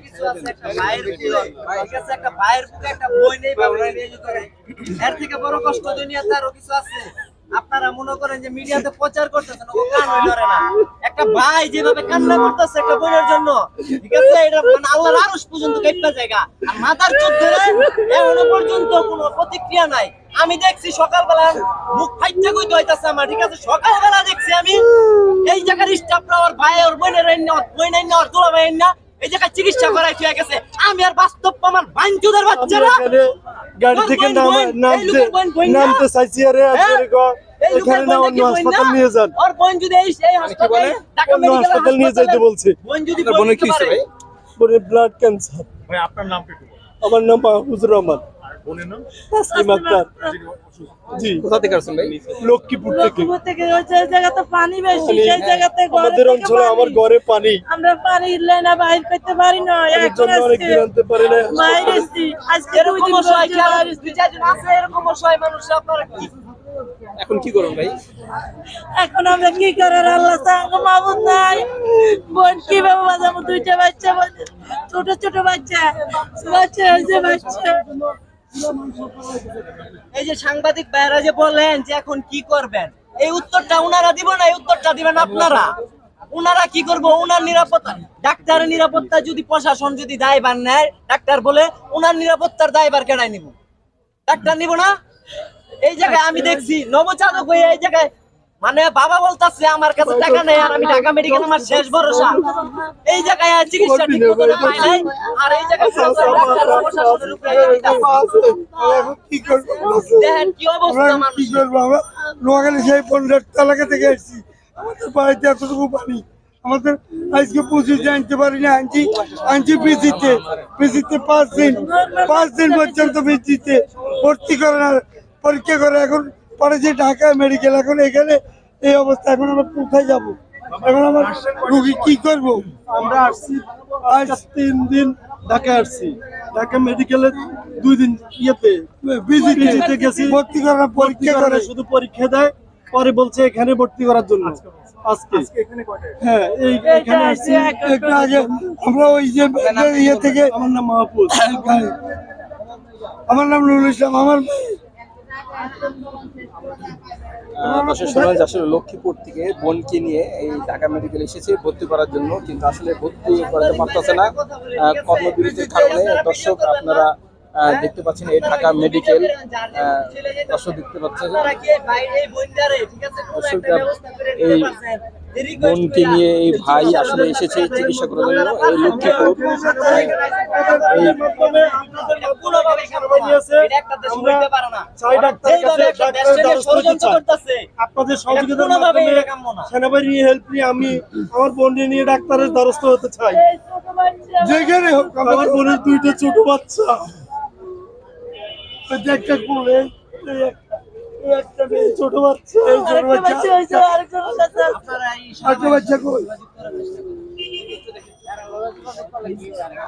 কিছু আছে একটা ভাইয়ের জীবন, ঠিক আছে, একটা ভাইয়ের বুকে একটা বই নেই, বাবা নিয়ে যেতে পারে। এর থেকে বড় কষ্ট দুনিয়াতে আরো কিছু আছে। আপনারা মনে করেন যে মিডিয়াতে প্রচার করতেছেন, ও কান ধরে না। একটা ভাই যেভাবে কান্না করতেছে একটা বোনের জন্য, ঠিক আছে, এটা মানে আল্লাহর আরশ পর্যন্ত কাইপা জায়গা, আর মাথার চোখ ধরে এখনো পর্যন্ত কোনো প্রতিক্রিয়া নাই। আমি দেখছি সকালবেলা মুখ ফাইটা কইতে হইতাছে আমার, ঠিক আছে, সকালবেলা দেখছি আমি এই জায়গার স্টাফরা ওর ভাই ওর বোনের বই নাই না, ওর দুলা ভাই না, এই জায়গায় চিকিৎসা করাই হয়ে গেছে। আমি আর বাস্তব আমার বাঞ্চুদের বাচ্চারা গাড়ি থেকে নামতে চাইছি, আরে এখানে না অন্য হাসপাতাল নিয়ে যান। ওর বোন যদি এই হাসপাতালে ঢাকা মেডিকেল হাসপাতাল নিয়ে যাইতে বলছে। বোন যদি বোনের কি হইছে ভাই? বোনের ব্লাড ক্যান্সার। ভাই আপনার নাম কি? আমার নাম মাহফুজুর রহমান। আর বোনের নাম? তাসলিমা আক্তার। জি। কোথা থেকে আসছেন ভাই? লক্ষ্মীপুর থেকে। ওই জায়গাতে পানি বেশি, সেই জায়গাতে আমাদের অঞ্চলে আমার ঘরে পানি, আমরা পানি লাইনা বাইর করতে পারি না। এখন অনেক দিন আনতে পারি না। বাইরেছি আজকে এরকম অসহায় দুই-চারজন আছে, এরকম অসহায় মানুষ আপনারা কি এখন কি করুন ভাই? এখন আমরা কি করার, আল্লাহ সাঙ্গ মাবুদ নাই। বোন কিভাবে বাজাবো? দুইটা বাচ্চা, ছোট ছোট বাচ্চা হয়েছে বাচ্চা। এই যে সাংবাদিক ভাইরা যে বলেন যে এখন কি করবেন, এই উত্তরটা উনারা দিব না, এই উত্তরটা দিবেন আপনারা। উনারা কি করবো? উনার নিরাপত্তা, ডাক্তারের নিরাপত্তা যদি প্রশাসন যদি দায়ভার নেয়, ডাক্তার বলে উনার নিরাপত্তার দায়ভার কেনাই নিব, ডাক্তার নিব না। এই জায়গায় আমি দেখছি নবজাতক হয়ে এই জায়গায় মানে বাবা বলতাছে আমার কাছে টাকা নেই, আর আমি ঢাকা মেডিকেল আমার শেষ ভরসা। এই জায়গায় চিকিৎসা ঠিক মতো পাই নাই, আর এই জায়গায় প্রশাসনের উপরে কি করব? দেখেন কি অবস্থা মানুষ। কি করবো? আমরা নোয়াখালী সেই 15 এলাকা থেকে এসেছি, আমাদের বাড়িতে এতটুকু পানি, আমাদের আজকে 25 জানতে পারি না। আনছি পিজিতে 5 দিন পর্যন্ত পিজিতে ভর্তি করে না, পরীক্ষা করে। এখন পরে যে ঢাকা মেডিকেল, এখন এখানে এই অবস্থা, এখন আমরা কোথায় যাব? এখন আমার রুগী কি করব? আমরা আসছি আজ 3 দিন ঢাকা আসছি, ঢাকা মেডিকেলে 2 দিন ইয়েতে পিজিতে গেছি ভর্তি করার, পরীক্ষা করে শুধু পরীক্ষা দেয়, পরে বলছে এখানে ভর্তি করার জন্য। আজকে হ্যাঁ এইখানে আসছি একটু আগে। আমরা ওই যে ইয়ে থেকে, আমার নাম মাহফুজ, আমার নাম নুরুল ইসলাম। আমার আসলে লক্ষ্মীপুর থেকে বোনকে নিয়ে এই ঢাকা মেডিকেল এসেছে ভর্তি করার জন্য, কিন্তু আসলে ভর্তি করাতে পারতেছে না কর্মবিরতির কারণে। দর্শক আপনারা দেখতে পাচ্ছেন এই ঢাকা মেডিকেল, দর্শক দেখতে পাচ্ছেন এই বোনকে নিয়ে এই ভাই আসলে এসেছে চিকিৎসা করার জন্য এই লক্ষ্মীপুর। আপনাদের সহযোগিতার মাধ্যমে সেনাবাহিনী হেল্প নিয়ে আমি আমার বোনকে নিয়ে ডাক্তারের দ্বারস্থ হতে চাই। যেখানে হোক, আমার বোনের 2টা ছোট বাচ্চা, একটা কোলে একটা ছোট বাচ্চা, এই ছোট বাচ্চা আরেকটা বাচ্চা কই? চিকিৎসা